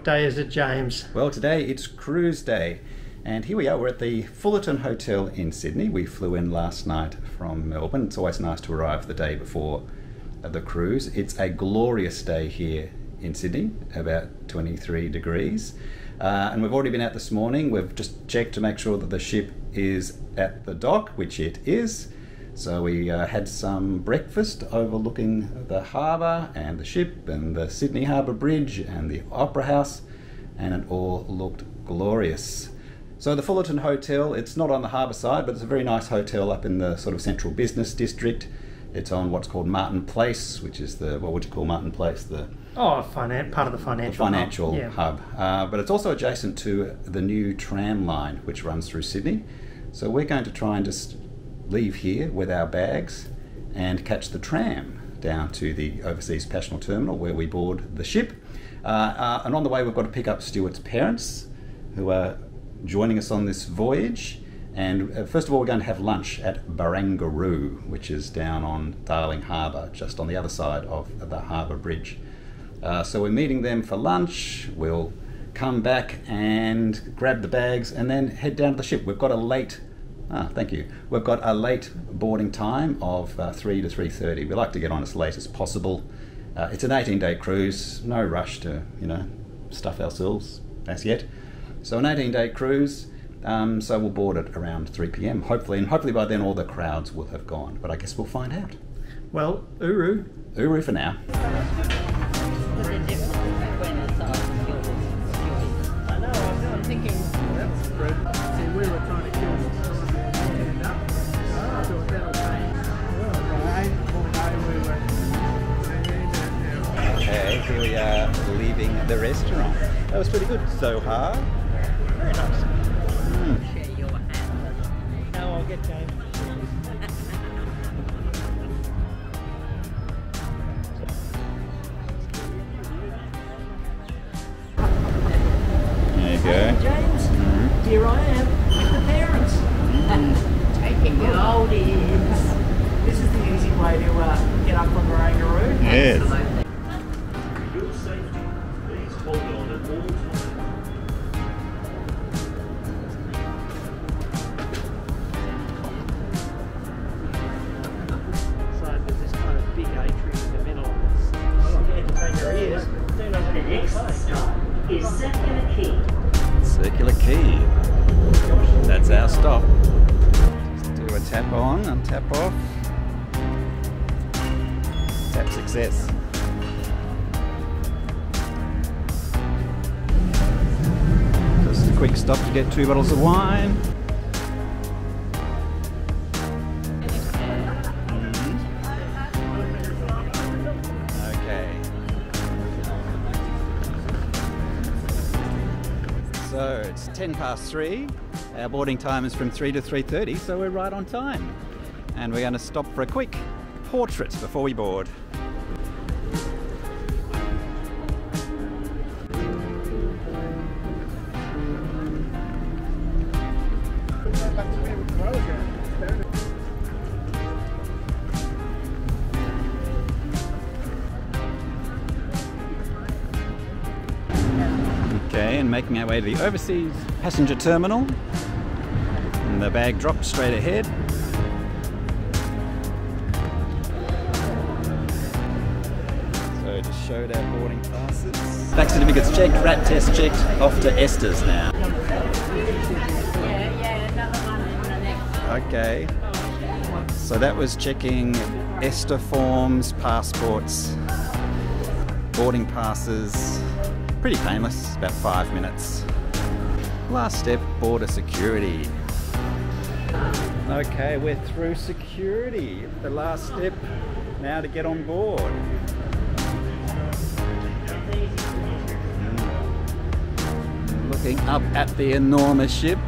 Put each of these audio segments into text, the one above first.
What day is it, James? Well, today it's cruise day, and here we are. We're at the Fullerton Hotel in Sydney. We flew in last night from Melbourne. It's always nice to arrive the day before the cruise. It's a glorious day here in Sydney, about 23 degrees. And we've already been out this morning. We've just checked to make sure that the ship is at the dock, which it is. So we had some breakfast overlooking the harbour and the ship and the Sydney Harbour Bridge and the Opera House, and it all looked glorious. So the Fullerton Hotel, it's not on the harbour side, but it's a very nice hotel up in the sort of central business district. It's on what's called Martin Place, which is the, what would you call Martin Place? Part of the financial hub. But it's also adjacent to the new tram line which runs through Sydney. So we're going to try and just leave here with our bags and catch the tram down to the Overseas Passenger Terminal where we board the ship. And on the way we've got to pick up Stuart's parents who are joining us on this voyage. And first of all, we're going to have lunch at Barangaroo, which is down on Darling Harbour, just on the other side of the harbour bridge. So we're meeting them for lunch. We'll come back and grab the bags and then head down to the ship. We've got a late, We've got a late boarding time of 3 to 3:30. We like to get on as late as possible. It's an 18-day cruise, no rush to, stuff ourselves as yet. So an 18-day cruise. So we'll board it around 3 p.m. hopefully, and hopefully by then all the crowds will have gone. But I guess we'll find out. Well, Uru. Uru for now. I know, I'm thinking that's good. See, we were trying to kill stand up. I thought that was Okay, here we are leaving the restaurant. That was pretty good. Soha. Very nice. share your hand. No, I'll get James. There you go. James, here I am with the parents. Taking your oldies. This is the easy way to get up on Barangaroo. Yes. Absolutely. For your safety, please hold on at all times. So there's this kind of big atrium in the middle. I'll entertain your ears. Do not The next stop is Circular Quay. Circular Quay. That's our stop. Just do a tap on and tap off. Tap success. Just a quick stop to get 2 bottles of wine. Okay. So it's 3:10. Our boarding time is from 3 to 3:30, so we're right on time. And we're going to stop for a quick portrait before we board. Okay, and making our way to the Overseas Passenger Terminal. And the bag dropped straight ahead. So just showed our boarding passes. Back certificates checked, rat test checked, off to Esther's now. Okay. So that was checking Esther forms, passports, boarding passes. Pretty painless, about 5 minutes. Last step, border security. Okay, we're through security. The last step now to get on board. Looking up at the enormous ship.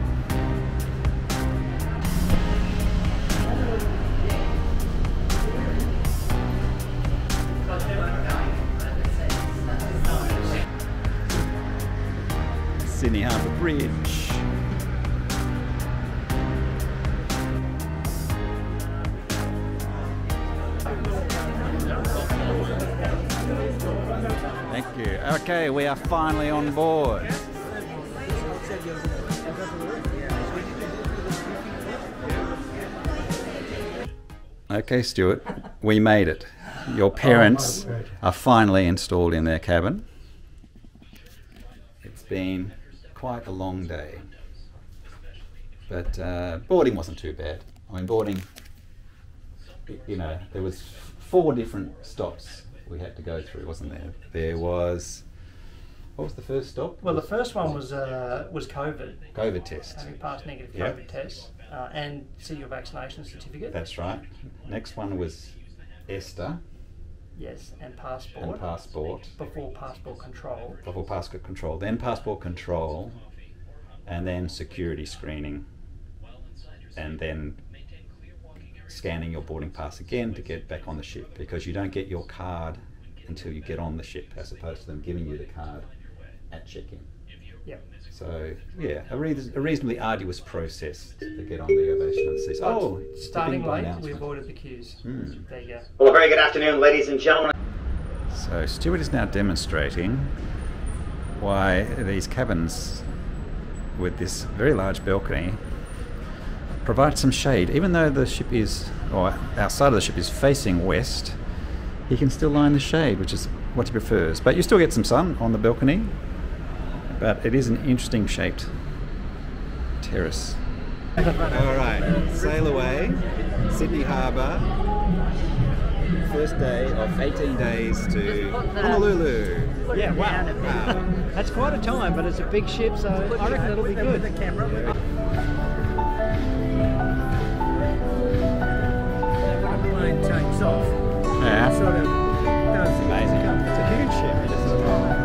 Sydney Harbour Bridge. Thank you. Okay, we are finally on board. Okay, Stuart, we made it. Your parents are finally installed in their cabin. It's been quite a long day, but boarding wasn't too bad. I mean, boarding, you know, there was 4 different stops we had to go through, wasn't there? There was, what was the first stop? Well, the first one was COVID. COVID test. We passed negative Yep. COVID test and see your vaccination certificate. That's right. Next one was ESTA Yes, and passport. and passport. Before passport control. Before passport control, then passport control, and then security screening, and then scanning your boarding pass again to get back on the ship, because you don't get your card until you get on the ship, as opposed to them giving you the card at check-in. Yep. So yeah, a reasonably arduous process to get on the Ovation and Seas. Oh, Starting tipping by late, we announcement. avoided the queues. There you go. Well, a very good afternoon, ladies and gentlemen. So Stuart is now demonstrating why these cabins with this very large balcony provide some shade. Even though the ship is, or outside of the ship is facing west, he can still lie in the shade, which is what he prefers. But you still get some sun on the balcony, but it is an interesting shaped terrace. Alright, sail away, Sydney Harbour. First day of 18 days to Honolulu. Yeah, wow. That's quite a time, but it's a big ship, so I reckon it'll be good. The camera. When a plane takes off, Yeah, sort of does amazing. It's a huge ship.